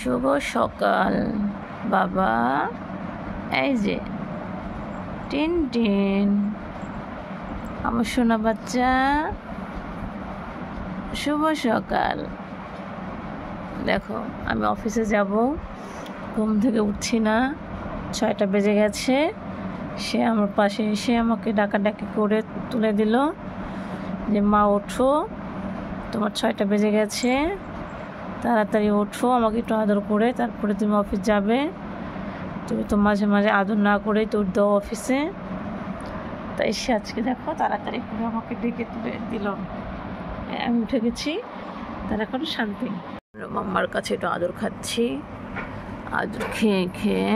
শুভ সকাল বাবা। এই যে টিনটিন আমার সোনা বাচ্চা, শুভ সকাল। দেখো আমি অফিসে যাব, ঘুম থেকে উঠছি না, 6টা বেজে গেছে। সে আমার পাশে এসে আমাকে ডাকাডাকি করে তুলে দিল যে মা ওঠো, তোমার 6টা বেজে গেছে, তাড়াতাড়ি ওঠো, আমাকে একটু আদর করে তারপরে তুমি অফিস যাবে। তুমি তো মাঝে মাঝে আদর না করেই তোর দাও অফিসে। তাই সে আজকে দেখো তাড়াতাড়ি করে আমাকে ডেকে তুলে দিল। আমি উঠে গেছি, তার এখন শান্তি। মাম্মার কাছে একটু আদর খাচ্ছি। আদর খেয়ে খেয়ে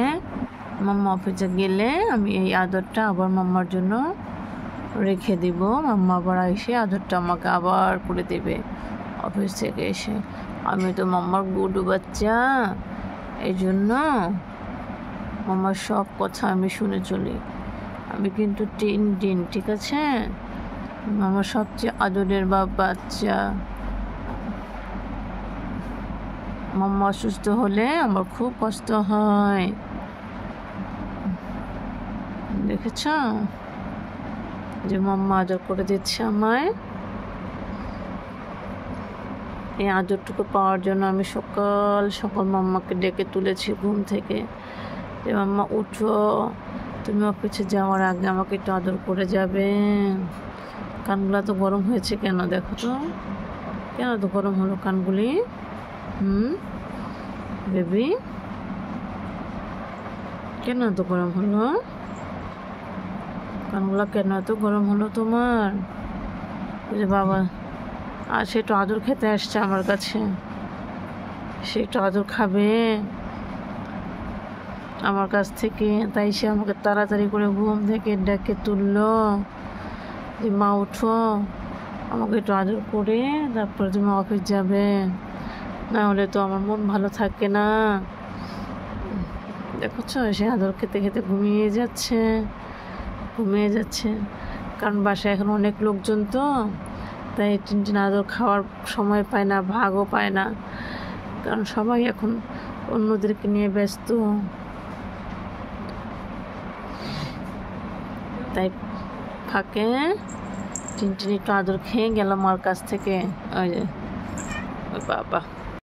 মাম্মা অফিসে গেলে আমি এই আদরটা আবার মাম্মার জন্য রেখে দিব। মাম্মা আবার এসে আদরটা আমাকে আবার করে দেবে অফিস থেকে এসে। আমি তো মাম্মার গুডু বাচ্চা, এই জন্য মাম্মার সব কথা আমি শুনে চলি। আমি কিন্তু টিনটিন, ঠিক আছে? মামার সবচেয়ে আদরের বাচ্চা। মাম্মা অসুস্থ হলে আমার খুব কষ্ট হয়, দেখেছ যে মাম্মা আদর করে দিচ্ছে আমায়। এই আদরটুকু পাওয়ার জন্য আমি সকাল সকাল মাম্মাকে ডেকে তুলেছি ঘুম থেকে যে মাম্মা উঠো, তুমি অফিসে যাওয়ার আগে আমাকে একটু আদর করে যাবে। কানগুলো তো গরম হয়েছে কেন দেখো তো, কেন তো গরম হলো কানগুলি? বেবি কেন এত গরম হলো? কানগুলো কেন এত গরম হলো তোমার? যে বাবা আর সে একটু আদর খেতে আসছে আমার কাছে, সে একটু আদর খাবে আমার কাছ থেকে। তাই সে আমাকে তাড়াতাড়ি করে ঘুম থেকে ডেকে তুললো যে মা উঠো, আমাকে একটু আদর করে তারপরে তুমি অফিস যাবে, না হলে তো আমার মন ভালো থাকে না। দেখছো সে আদর খেতে খেতে ঘুমিয়ে যাচ্ছে। কারণ বাসায় এখন অনেক লোকজন, তো তাই টিনটিন আদর খাওয়ার সময় পায় না, ভাগও পায় না, কারণ সবাই এখন অন্যদেরকে নিয়ে ব্যস্ত। তাই ফাঁকে টিনটিন একটু আদর খেয়ে গেল মার কাছ থেকে। ওই যে বাবা।